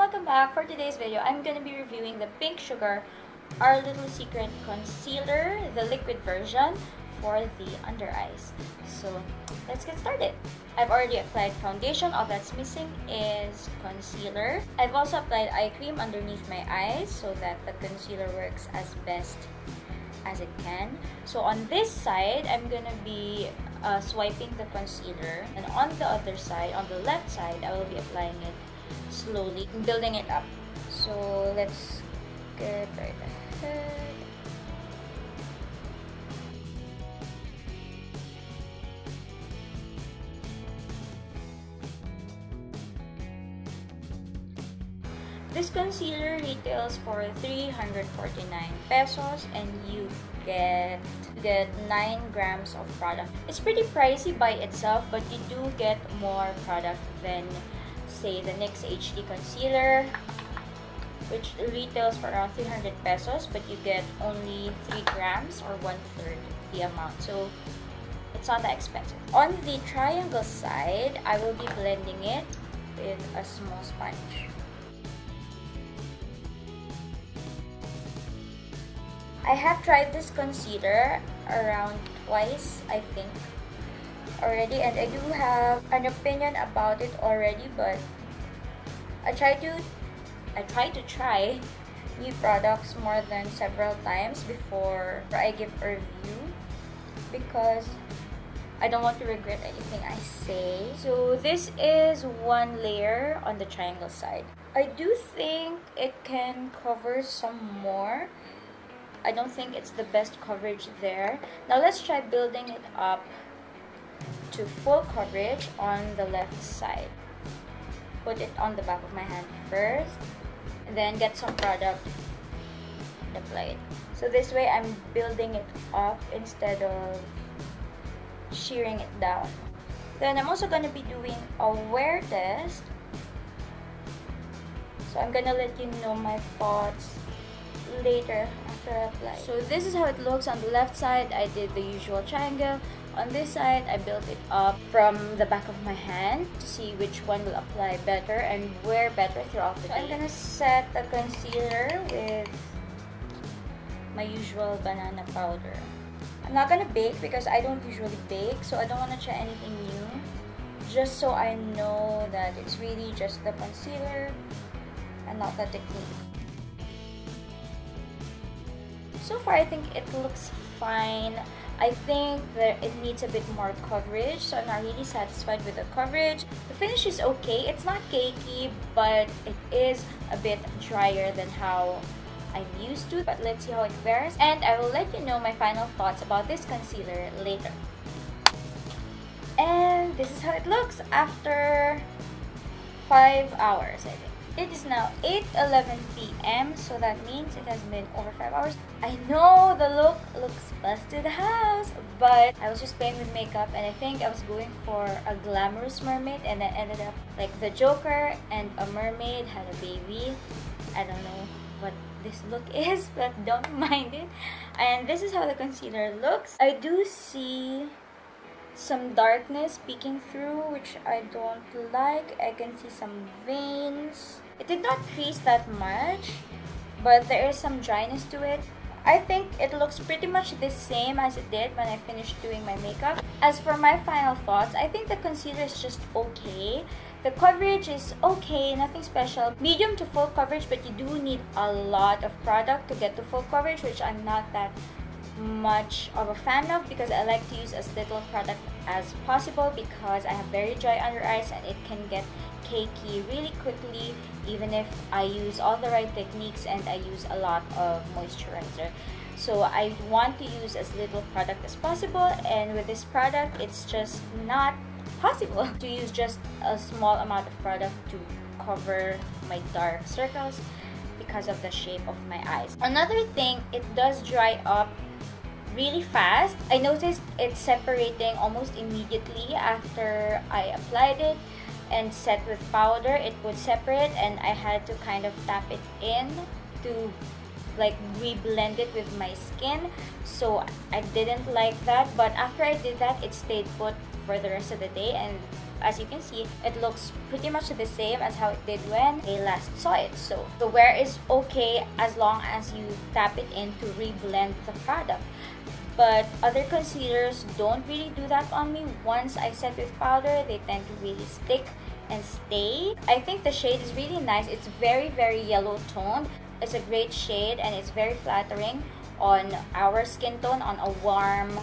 welcome back. For today's video, I'm gonna be reviewing the Pink Sugar Our Little Secret Concealer, the liquid version for the under eyes. So let's get started. I've already applied foundation. All that's missing is concealer. I've also applied eye cream underneath my eyes so that the concealer works as best as it can. So on this side, I'm gonna be swiping the concealer, and on the other side, on the left side, I will be applying it slowly, building it up. So let's get right ahead. This concealer retails for 349 pesos and you get 9 grams of product. It's pretty pricey by itself, but you do get more product than, say, the NYX HD concealer, which retails for around 300 pesos, but you get only 3 grams or 1/3 the amount. So it's not that expensive. On the triangle side, I will be blending it with a small sponge. I have tried this concealer around twice, I think, already, and I do have an opinion about it already, but I try to try new products more than several times before I give a review, because I don't want to regret anything I say. So this is one layer on the triangle side. I do think it can cover some more. I don't think it's the best coverage there. Now let's try building it up to full coverage on the left side. Put it on the back of my hand first, and then get some product and apply it. So this way I'm building it up instead of shearing it down. Then I'm also going to be doing a wear test. So I'm going to let you know my thoughts later after I apply. So this is how it looks on the left side. I did the usual triangle. On this side, I built it up from the back of my hand to see which one will apply better and wear better throughout the day. I'm gonna set the concealer with my usual banana powder. I'm not gonna bake because I don't usually bake, so I don't want to try anything new, just so I know that it's really just the concealer and not the technique. So far, I think it looks fine. I think that it needs a bit more coverage, so I'm not really satisfied with the coverage. The finish is okay. It's not cakey, but it is a bit drier than how I'm used to. But let's see how it wears, and I will let you know my final thoughts about this concealer later. And this is how it looks after 5 hours, I think. It is now 8:11 p.m. so that means it has been over 5 hours. I know the look looks best to the house, but I was just playing with makeup and I think I was going for a glamorous mermaid, and I ended up like the Joker and a mermaid had a baby. I don't know what this look is, but don't mind it. And this is how the concealer looks. I do see some darkness peeking through, which I don't like. I can see some veins. It did not crease that much, but there is some dryness to it. I think it looks pretty much the same as it did when I finished doing my makeup. As for my final thoughts, I think the concealer is just okay. The coverage is okay, nothing special. Medium to full coverage, but you do need a lot of product to get to full coverage, which I'm not that much of a fan of, because I like to use as little product as possible because I have very dry under eyes and it can get cakey really quickly even if I use all the right techniques and I use a lot of moisturizer. So I want to use as little product as possible, and with this product it's just not possible to use just a small amount of product to cover my dark circles because of the shape of my eyes. Another thing, it does dry up really fast. I noticed it's separating almost immediately after I applied it and set with powder. It would separate and I had to kind of tap it in to like re-blend it with my skin, so I didn't like that. But after I did that, it stayed put for the rest of the day and as you can see, it looks pretty much the same as how it did when I last saw it. So the wear is okay as long as you tap it in to reblend the product. But other concealers don't really do that on me. Once I set with powder, they tend to really stick and stay. I think the shade is really nice. It's very yellow toned. It's a great shade and it's very flattering on our skin tone, on a warm,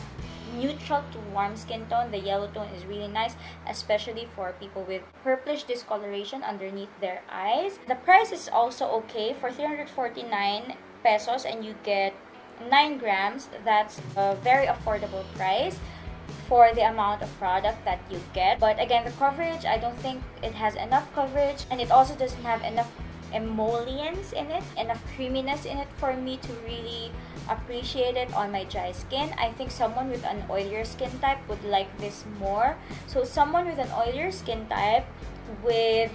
neutral to warm skin tone. The yellow tone is really nice, especially for people with purplish discoloration underneath their eyes. The price is also okay for 349 pesos and you get 9 grams. That's a very affordable price for the amount of product that you get. But again, the coverage, I don't think it has enough coverage, and it also doesn't have enough emollients in it, enough creaminess in it for me to really appreciate it on my dry skin. I think someone with an oilier skin type would like this more. So someone with an oilier skin type with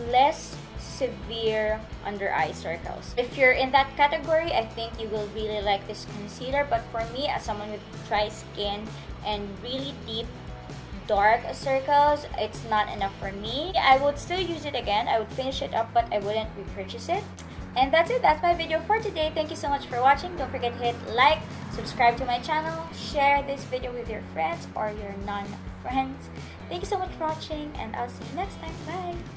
less severe under eye circles, if you're in that category, I think you will really like this concealer. But for me, as someone with dry skin and really deep dark circles, it's not enough for me. I would still use it again. I would finish it up, but I wouldn't repurchase it. And that's it. That's my video for today. Thank you so much for watching. Don't forget to hit like, subscribe to my channel, share this video with your friends or your non-friends. Thank you so much for watching, and I'll see you next time. Bye!